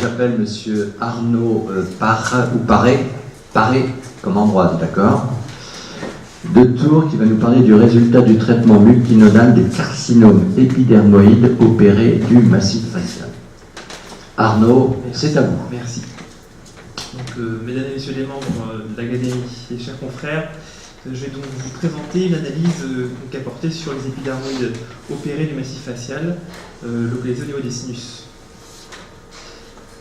j'appelle Monsieur Arnaud Paré, comme Ambroise, d'accord, de Tours, qui va nous parler du résultat du traitement multinodal des carcinomes épidermoïdes opérés du massif facial. Arnaud, c'est à vous. Merci. Donc, mesdames et messieurs les membres de l'Académie et chers confrères, je vais donc vous présenter une analyse qu'a portée sur les épidermoïdes opérés du massif facial, localisés au niveau des sinus.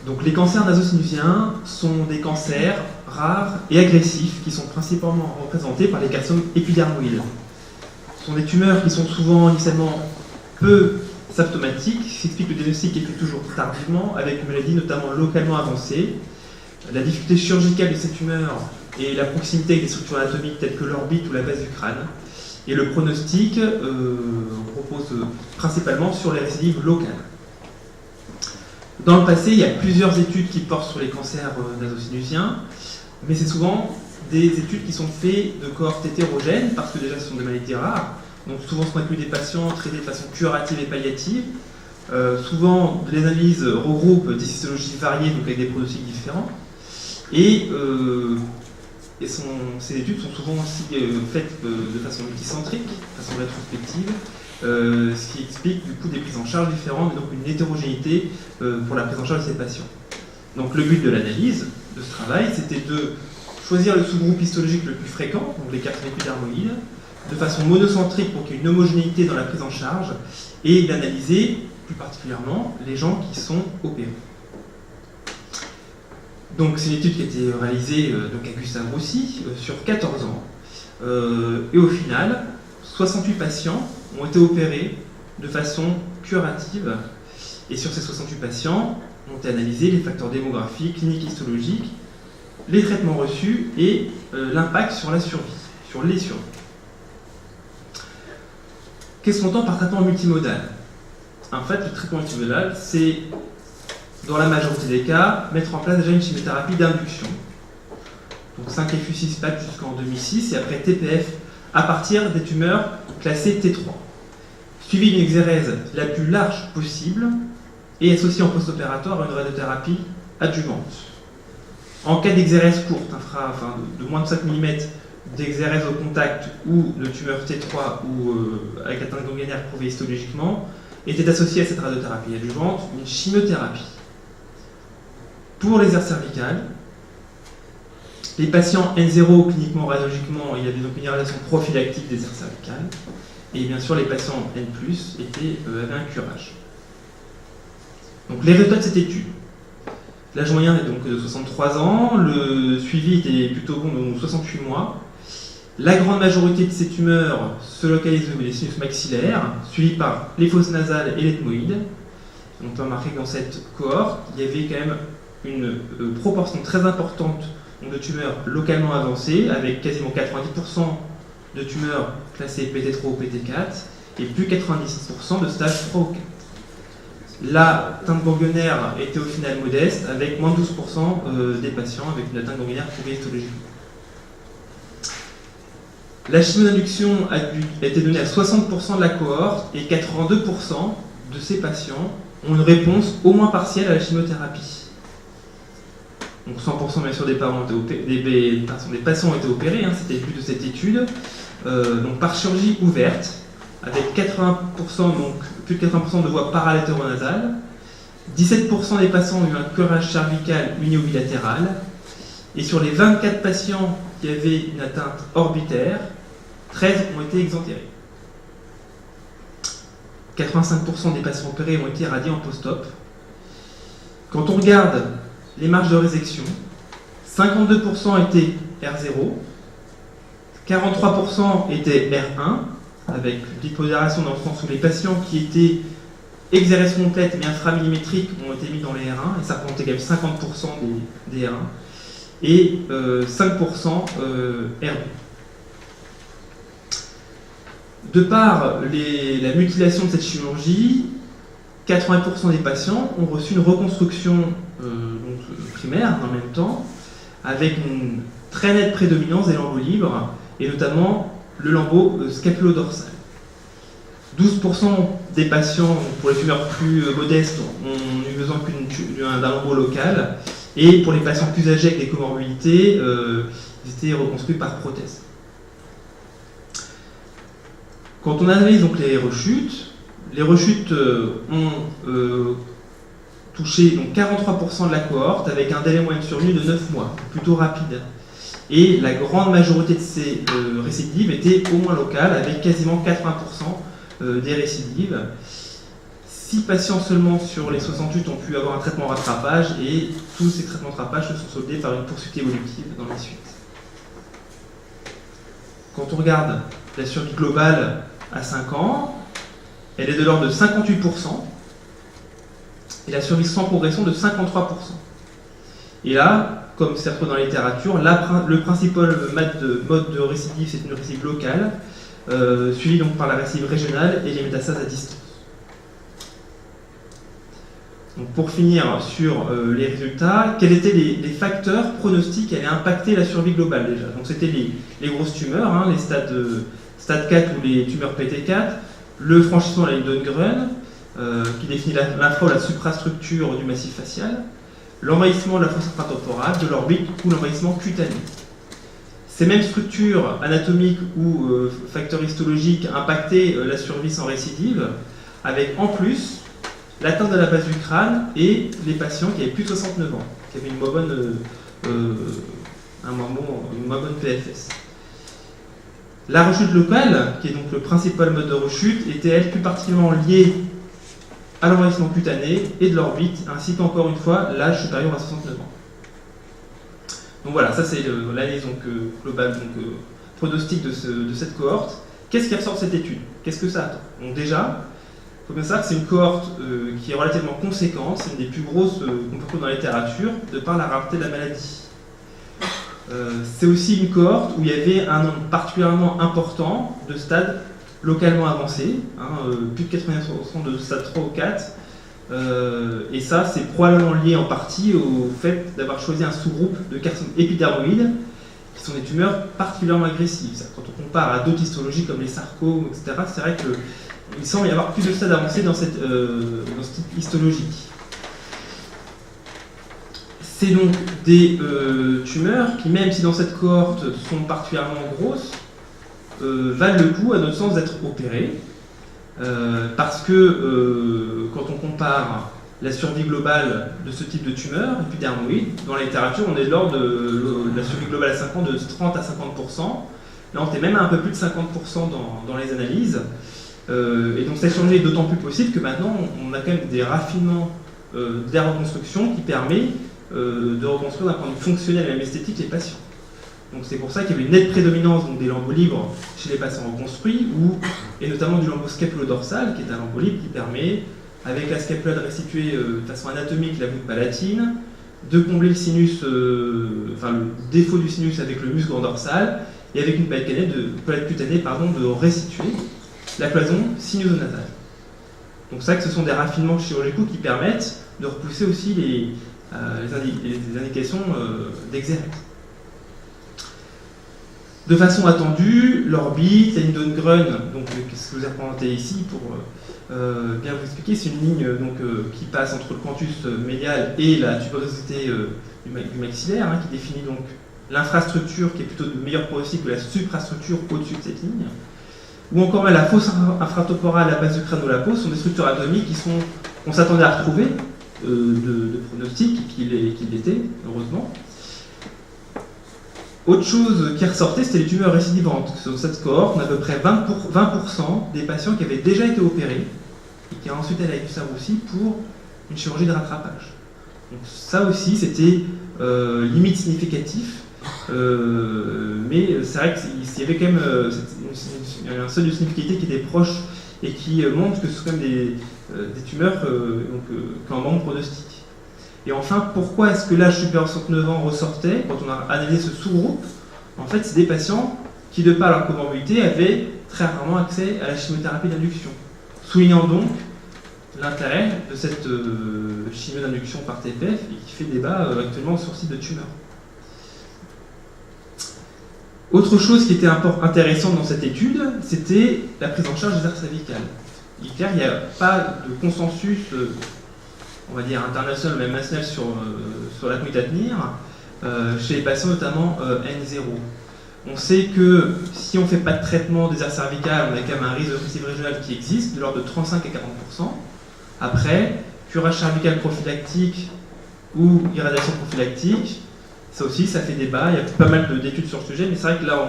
Donc, les cancers nasosinusiens sont des cancers rares et agressifs qui sont principalement représentés par les carcinomes épidermoïdes. Ce sont des tumeurs qui sont souvent initialement peu symptomatiques, ce qui explique le diagnostic est fait toujours tardivement, avec une maladie notamment localement avancée. La difficulté chirurgicale de ces tumeurs et la proximité avec des structures anatomiques telles que l'orbite ou la base du crâne. Et le pronostic repose principalement sur les récidives locales. Dans le passé, il y a plusieurs études qui portent sur les cancers nasosinusiens, mais c'est souvent des études qui sont faites de cohortes hétérogènes, parce que déjà ce sont des maladies rares, donc souvent ce qu'on inclut des patients traités de façon curative et palliative. Souvent, les analyses regroupent des histologies variées, donc avec des pronostics différents. Et ces études sont souvent aussi faites de façon multicentrique, de façon rétrospective, ce qui explique du coup des prises en charge différentes et donc une hétérogénéité pour la prise en charge de ces patients. Donc le but de l'analyse de ce travail, c'était de choisir le sous-groupe histologique le plus fréquent, donc les carcinomes épidermoïdes, de façon monocentrique pour qu'il y ait une homogénéité dans la prise en charge, et d'analyser plus particulièrement les gens qui sont opérés. Donc c'est une étude qui a été réalisée donc à Gustave Roussy sur 14 ans. Et au final, 68 patients ont été opérés de façon curative. Et sur ces 68 patients, ont été analysés les facteurs démographiques, cliniques, histologiques, les traitements reçus et l'impact sur la survie, sur les survies. Qu'est-ce qu'on entend par traitement multimodal? En fait, le traitement multimodal, c'est, dans la majorité des cas, mettre en place déjà une chimiothérapie d'induction. Donc 5-FU-6-PAC jusqu'en 2006, et après TPF à partir des tumeurs classées T3. Suivi d'une exérèse la plus large possible et associée en post-opératoire à une radiothérapie adjuvante. En cas d'exérèse courte, de moins de 5 mm, d'exérèse au contact ou de tumeur T3 ou avec atteinte ganglionnaire prouvée histologiquement, était associée à cette radiothérapie adjuvante une chimiothérapie. Pour les aires cervicales, les patients N0 cliniquement radiologiquement, il y avait donc une irradiation prophylactique des aires cervicales, et bien sûr les patients N+, avaient un curage. Donc les résultats de cette étude. L'âge moyen est donc de 63 ans, le suivi était plutôt bon, donc 68 mois. La grande majorité de ces tumeurs se localisent au niveau des sinus maxillaires, suivies par les fosses nasales et l'ethmoïde. On peut remarquer que dans cette cohorte, il y avait quand même une proportion très importante de tumeurs localement avancées, avec quasiment 90% de tumeurs classées PT3 ou PT4, et plus 96% de stage 3 ou 4. La atteinte ganglionnaire était au final modeste, avec moins de 12% des patients avec une atteinte ganglionnaire prouvée histologiquement. La chimio-induction a été donnée à 60% de la cohorte, et 82% de ces patients ont une réponse au moins partielle à la chimiothérapie. Donc 100% bien sûr des patients ont été opérés, c'était le but de cette étude, donc par chirurgie ouverte, avec 80%, donc plus de 80% de voies paralatéraux-nasales. 17% des patients ont eu un curage cervical unio-bilatéral, et sur les 24 patients qui avaient une atteinte orbitaire, 13 ont été exentérés. 85% des patients opérés ont été irradiés en post-op. Quand on regarde les marges de résection, 52% étaient R0, 43% étaient R1, avec l'hypodération dans le sens où les patients qui étaient exérèse complète mais inframillimétriques ont été mis dans les R1, et ça représentait quand même 50% des R1, et 5% R2. De par la mutilation de cette chirurgie, 80% des patients ont reçu une reconstruction primaire en même temps, avec une très nette prédominance des lambeaux libres, et notamment le lambeau scapulo-dorsal. 12% des patients, pour les tumeurs plus modestes, ont eu besoin d'un lambeau local. Et pour les patients plus âgés avec des comorbidités, ils étaient reconstruits par prothèse. Quand on analyse donc les rechutes ont touché donc 43% de la cohorte avec un délai moyen de survie de 9 mois, plutôt rapide. Et la grande majorité de ces récidives étaient au moins locales, avec quasiment 80% des récidives. 6 patients seulement sur les 68 ont pu avoir un traitement rattrapage, et tous ces traitements de rattrapage se sont soldés par une poursuite évolutive dans la suite. Quand on regarde la survie globale à 5 ans, elle est de l'ordre de 58%, et la survie sans progression de 53%. Et là, comme c'est retrouvé dans la littérature, le principal mode de récidive, c'est une récidive locale, suivie donc par la récidive régionale et les métastases à distance. Donc pour finir sur les résultats, quels étaient les facteurs pronostiques qui allaient impacter la survie globale déjà? Donc c'était les grosses tumeurs, les stade 4 ou les tumeurs PT4, le franchissement de la ligne d'Öngren, qui définit l'infra ou la suprastructure du massif facial, l'envahissement de la fosse infratemporale, de l'orbite ou l'envahissement cutané. Ces mêmes structures anatomiques ou facteurs histologiques impactaient la survie sans récidive, avec en plus l'atteinte de la base du crâne et les patients qui avaient plus de 69 ans, qui avaient une moins bonne PFS. La rechute locale, qui est donc le principal mode de rechute, était elle plus particulièrement liée à l'envahissement cutané et de l'orbite, ainsi qu'encore une fois l'âge supérieur à 69 ans. Donc voilà, ça c'est l'analyse globale, pronostic de cette cohorte. Qu'est-ce qui ressort de cette étude? Qu'est-ce que ça attend? Donc déjà, il faut bien savoir que c'est une cohorte qui est relativement conséquente, c'est une des plus grosses qu'on peut trouver dans la littérature, de par la rareté de la maladie. C'est aussi une cohorte où il y avait un nombre particulièrement important de stades localement avancés, plus de 90% de stades 3 ou 4, et ça c'est probablement lié en partie au fait d'avoir choisi un sous-groupe de carcinomes épidermoïdes, qui sont des tumeurs particulièrement agressives. Quand on compare à d'autres histologies comme les sarcomes, etc., c'est vrai qu'il semble y avoir plus de stades avancés dans ce type histologique. C'est donc des tumeurs qui, même si dans cette cohorte sont particulièrement grosses, valent le coup, à notre sens, d'être opérées, parce que quand on compare la survie globale de ce type de tumeur épidermoïde, dans la littérature, on est de l'ordre de la survie globale à 5 ans de 30 à 50%. Là, on est même à un peu plus de 50% dans les analyses. Et donc cette chirurgie est d'autant plus possible que maintenant, on a quand même des raffinements de la reconstruction qui permet de reconstruire d'un point de vue fonctionnel et même esthétique les patients. Donc c'est pour ça qu'il y avait une nette prédominance des lambeaux libres chez les patients reconstruits, et notamment du lambeau scapulo-dorsal, qui est un lambeau libre qui permet, avec la scapula, de restituer de façon anatomique la voûte palatine, de combler le sinus, le défaut du sinus avec le muscle grand dorsal, et avec une palette cutanée, de restituer la cloison sinusonasale. Donc ça, que ce sont des raffinements chirurgicaux qui permettent de repousser aussi les indications d'exérèse. De façon attendue, l'orbite, la ligne d'Öngren, ce que je vous ai représenté ici pour bien vous expliquer, c'est une ligne qui passe entre le canthus médial et la tuberosité du maxillaire, qui définit donc l'infrastructure qui est plutôt de meilleur pronostic que la suprastructure au-dessus de cette ligne. Ou encore la fosse infratemporale à la base du crâne ou la peau sont des structures anatomiques qu'on s'attendait à retrouver de pronostic, et qui l'étaient, heureusement. Autre chose qui ressortait, c'était les tumeurs récidivantes. Sur cette cohorte, on a à peu près 20% des patients qui avaient déjà été opérés et qui ensuite allaient avec du Servoussi pour une chirurgie de rattrapage. Donc ça aussi, c'était limite significatif, mais c'est vrai qu'il y avait quand même un seuil de significativité qui était proche et qui montre que ce sont quand même des tumeurs qui ont un manque pronostic. Et enfin, pourquoi est-ce que l'âge supérieur à 69 ans ressortait quand on a analysé ce sous-groupe? En fait, c'est des patients qui, de par leur comorbidité, avaient très rarement accès à la chimiothérapie d'induction, soulignant donc l'intérêt de cette chimio d'induction par TPF et qui fait débat actuellement sur le site de tumeur. Autre chose qui était intéressante dans cette étude, c'était la prise en charge des aires cervicales. Il n'y a pas de consensus on va dire internationale, même nationale sur la conduite à tenir, chez les patients notamment N0. On sait que si on ne fait pas de traitement des aires cervicales, on a quand même un risque de récidive régionale qui existe, de l'ordre de 35 à 40%. Après, curage cervical prophylactique ou irradiation prophylactique, ça aussi, ça fait débat. Il y a pas mal d'études sur le sujet, mais c'est vrai que là,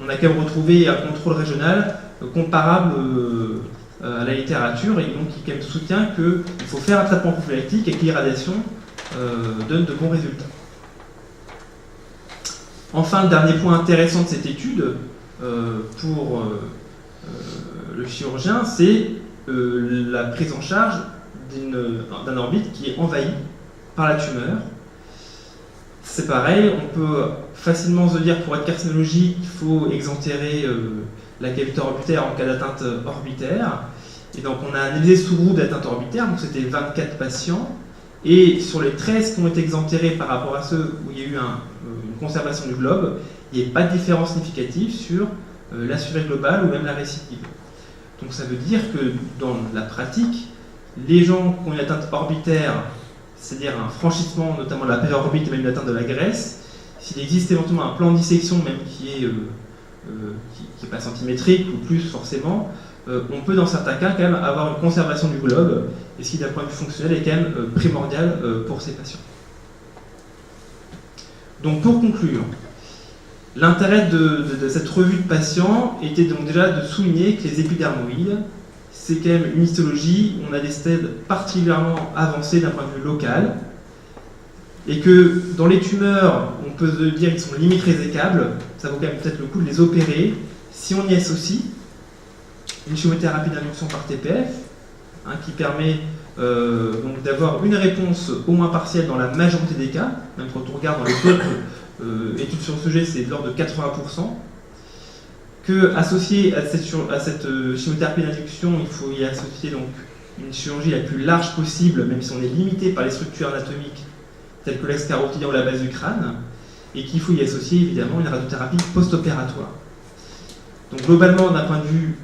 on a quand même retrouvé un contrôle régional comparable à la littérature, et donc qui quand même soutient qu'il faut faire un traitement prophylactique et que l'irradiation donne de bons résultats. Enfin, le dernier point intéressant de cette étude pour le chirurgien, c'est la prise en charge d'un orbite qui est envahi par la tumeur. C'est pareil, on peut facilement se dire pour être carcinologique, il faut exentérer la cavité orbitaire en cas d'atteinte orbitaire. Et donc on a analysé ce sous-groupe d'atteinte orbitaire, donc c'était 24 patients. Et sur les 13 qui ont été exemptérés par rapport à ceux où il y a eu une conservation du globe, il n'y a pas de différence significative sur la survie globale ou même la récidive. Donc ça veut dire que dans la pratique, les gens qui ont une atteinte orbitaire, c'est-à-dire un franchissement notamment de la périorbite et même une atteinte de la graisse, s'il existe éventuellement un plan de dissection même qui est pas centimétrique ou plus forcément, on peut dans certains cas quand même avoir une conservation du globe, et ce qui d'un point de vue fonctionnel est quand même primordial pour ces patients. Donc pour conclure, l'intérêt de cette revue de patients était donc déjà de souligner que les épidermoïdes, c'est quand même une histologie où on a des stades particulièrement avancés d'un point de vue local, et que dans les tumeurs, on peut se dire qu'ils sont limite résécables, ça vaut quand même peut-être le coup de les opérer, si on y associe une chimiothérapie d'induction par TPF, qui permet donc d'avoir une réponse au moins partielle dans la majorité des cas, même quand on regarde dans les autres études sur le sujet, c'est de l'ordre de 80%, que associé à cette chimiothérapie d'induction, il faut y associer donc une chirurgie la plus large possible, même si on est limité par les structures anatomiques telles que l'axe carotidien ou la base du crâne, et qu'il faut y associer évidemment une radiothérapie post-opératoire. Donc globalement, d'un point de vue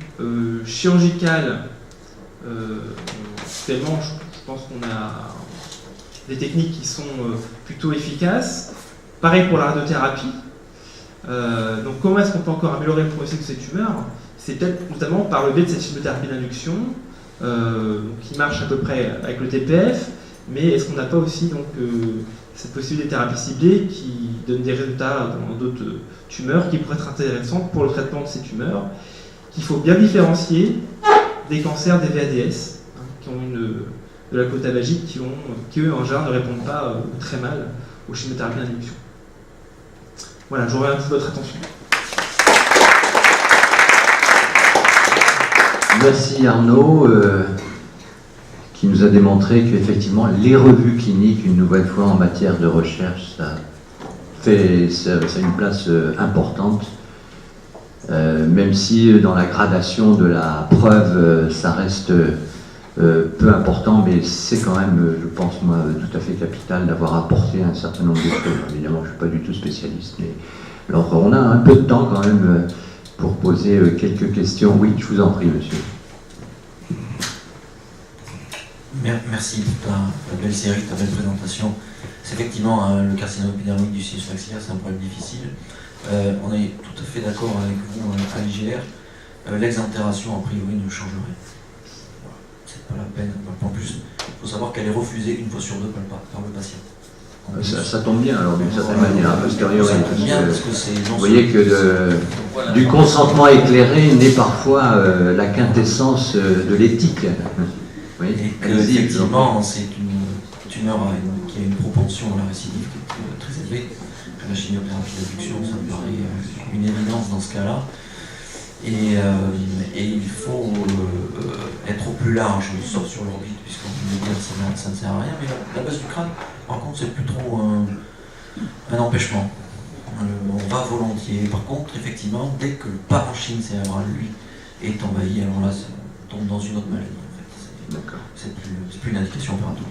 chirurgical, actuellement, je pense qu'on a des techniques qui sont plutôt efficaces. Pareil pour la radiothérapie. Donc comment est-ce qu'on peut encore améliorer le pronostic de ces tumeurs? C'est peut-être notamment par le biais de cette chimiothérapie d'induction, qui marche à peu près avec le TPF, mais est-ce qu'on n'a pas aussi donc, cette possibilité de thérapie ciblée qui donne des résultats dans d'autres tumeurs qui pourraient être intéressantes pour le traitement de ces tumeurs, qu'il faut bien différencier des cancers des VADS, qui ont de la cotabagie, qui eux en général ne répondent pas très mal aux chimiothérapies d'induction. Voilà, je vous remercie de votre attention. Merci Arnaud, qui nous a démontré qu'effectivement les revues cliniques, une nouvelle fois en matière de recherche, ça a une place importante, même si dans la gradation de la preuve, ça reste peu important, mais c'est quand même, je pense moi, tout à fait capital d'avoir apporté un certain nombre de choses. Évidemment, je ne suis pas du tout spécialiste, mais alors on a un peu de temps quand même pour poser quelques questions. Oui, je vous en prie, monsieur. Merci pour ta belle série, ta belle présentation. C'est effectivement le carcinome épidermique du sinus maxillaire, c'est un problème difficile. On est tout à fait d'accord avec vous à l'IGR. L'exentération, a priori, ne change rien. Voilà. C'est pas la peine. En plus, il faut savoir qu'elle est refusée une fois sur deux par le patient. Ça tombe bien alors d'une certaine manière, a posteriori. Vous voyez donc, que du consentement éclairé naît parfois la quintessence de l'éthique. Oui, et qu'effectivement, c'est une tumeur qui a une propension à la récidive qui est très élevée. La chimiothérapie d'induction, ça me paraît une évidence dans ce cas-là. Et il faut être au plus large, sauf sur l'orbite, puisqu'on peut dire que ça ne sert à rien. Mais la base du crâne, par contre, c'est plus trop un empêchement. On va volontiers. Par contre, effectivement, dès que le parenchyme cérébral, lui, est envahi, alors là, on tombe dans une autre maladie. C'est plus une indication opératoire.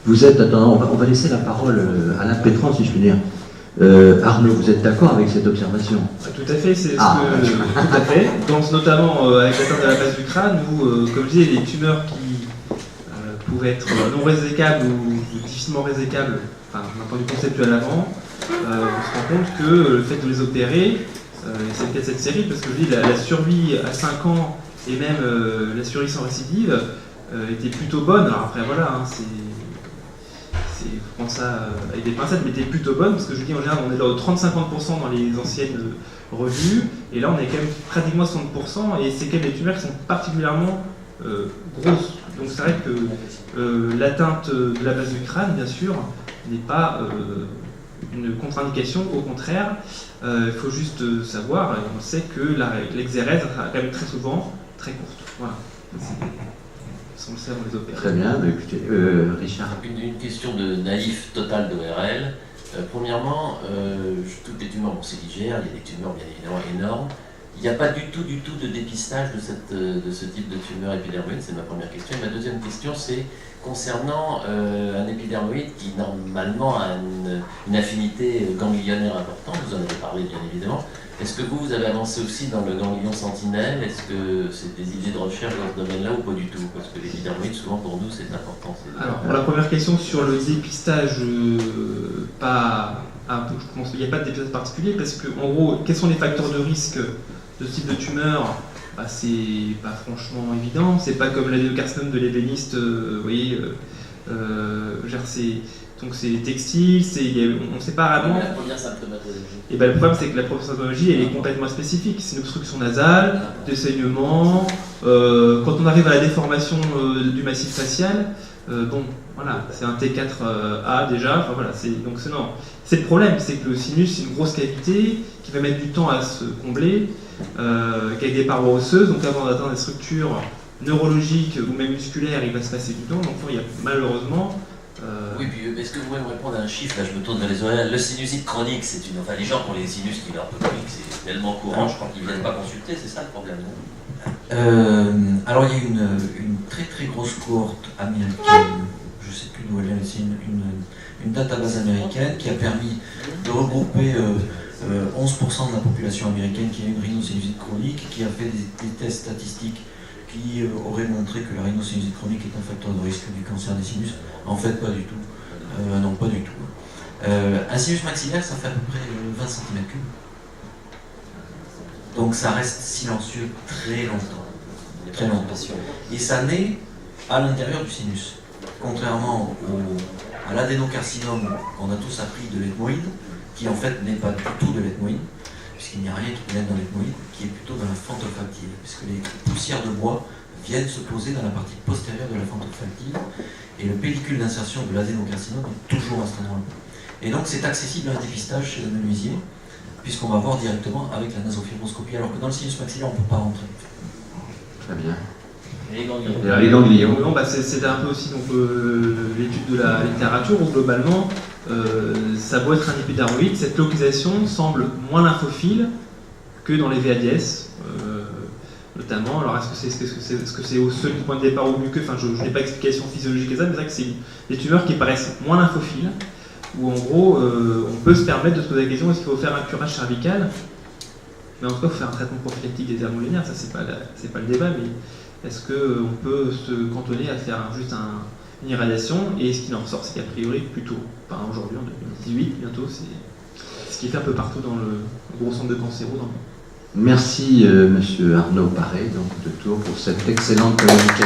Vous êtes, attends, on va laisser la parole à Alain Pétran, si je puis dire. Arnaud, vous êtes d'accord avec cette observation? Tout à fait, c'est tout à fait. Donc, notamment avec l'atteinte de la base du crâne, où, comme je disais, les tumeurs qui pouvaient être non résécables ou difficilement résécables, enfin d'un point de vue conceptuel avant, on se rend compte que le fait de les opérer, et c'est le cas de cette série, parce que je dis la survie à 5 ans et même la survie sans récidive était plutôt bonne. Alors après voilà, hein, je prends ça avec des pincettes, mais était plutôt bonne, parce que je dis en général on est là au 30-50% dans les anciennes revues, et là on est quand même pratiquement à 60%, et c'est quand même des tumeurs qui sont particulièrement grosses. Donc c'est vrai que l'atteinte de la base du crâne, bien sûr, n'est pas une contre-indication, au contraire. Il faut juste savoir, et on sait que l'exérèse sera quand même très souvent très courte. Voilà. On le sait, on les opère. Très bien, bah, écoutez, Richard. Une question de naïf total d'ORL. Premièrement, toutes les tumeurs, bon, c'est l'IGR, il y a des tumeurs bien évidemment énormes. Il n'y a pas du tout de dépistage de ce type de tumeur épidermoïde, c'est ma première question. Et ma deuxième question, c'est concernant un épidermoïde qui normalement a une affinité ganglionnaire importante, vous en avez parlé bien évidemment. Est-ce que vous avez avancé aussi dans le ganglion sentinelle? Est-ce que c'est des idées de recherche dans ce domaine-là ou pas du tout? Parce que l'épidermoïde, souvent pour nous, c'est important. Alors, pour la première question sur le dépistage, il n'y a pas de dépistage particulier, parce que, en gros, quels sont les facteurs de risque de ce type de tumeur? C'est pas franchement évident, c'est pas comme l'adénocarcinome de l'ébéniste, vous voyez, donc c'est textile, on ne sait pas vraiment. La première symptomatologie. Et le problème c'est que la première symptomatologie elle est complètement spécifique, c'est une obstruction nasale, des saignements, quand on arrive à la déformation du massif facial, bon voilà, c'est un T4A déjà, enfin voilà, donc c'est non. C'est le problème, c'est que le sinus c'est une grosse cavité qui va mettre du temps à se combler, avec des parois osseuses, donc avant d'atteindre des structures neurologiques ou même musculaires, il va se passer du temps, donc il y a malheureusement. Oui, puis est-ce que vous pouvez me répondre à un chiffre? Là, je me tourne dans les oreilles. Le sinusite chronique, enfin les gens qui ont les sinus qui sont un peu chroniques, c'est tellement courant, je crois qu'ils ne viennent pas consulter, c'est ça le problème, non? Alors il y a une très très grosse cohorte américaine, je ne sais plus d'où elle vient, c'est une database américaine qui a permis de regrouper 11% de la population américaine qui a une rhinocénusite chronique, qui a fait des tests statistiques qui auraient montré que la rhinocénusite chronique est un facteur de risque du cancer des sinus. En fait, pas du tout. Non, pas du tout. Un sinus maxillaire, ça fait à peu près 20 cm3. Donc ça reste silencieux très longtemps. Très longtemps. Et ça naît à l'intérieur du sinus. Contrairement à l'adénocarcinome qu'on a tous appris de l'ethmoïde, qui en fait n'est pas du tout de l'ethmoïde, puisqu'il n'y a rien qui naît dans l'ethmoïde, qui est plutôt dans la fente olfactive, puisque les poussières de bois viennent se poser dans la partie postérieure de la fente olfactive, et le pellicule d'insertion de l'adénocarcinome est toujours à cet endroit-là. Et donc c'est accessible à un dépistage chez le menuisier, puisqu'on va voir directement avec la nasofibroscopie, alors que dans le sinus maxillaire, on ne peut pas rentrer. Très bien. Et les ganglions. Les ganglions. C'était un peu aussi l'étude de la littérature où globalement, ça doit être un épidermoïde. Cette localisation semble moins lymphophile que dans les VADS, notamment. Alors est-ce que c'est au seul point de départ ou muqueux? Enfin, je n'ai pas d'explication physiologique à ça, mais c'est vrai que c'est des tumeurs qui paraissent moins lympophiles, où en gros, on peut se permettre de se poser la question est-ce qu'il faut faire un curage cervical? Mais en tout cas, il faut faire un traitement prophylactique des thermolinéaires, ça c'est pas le débat, mais est-ce qu'on peut se cantonner à faire juste une irradiation? Et ce qui en ressort, c'est qu'a priori, plutôt, aujourd'hui, en 2018, bientôt, c'est ce qui est fait un peu partout dans le gros centre de cancéro dans le monde. Merci, monsieur Arnaud Paré, donc de Tours, pour cette excellente communication.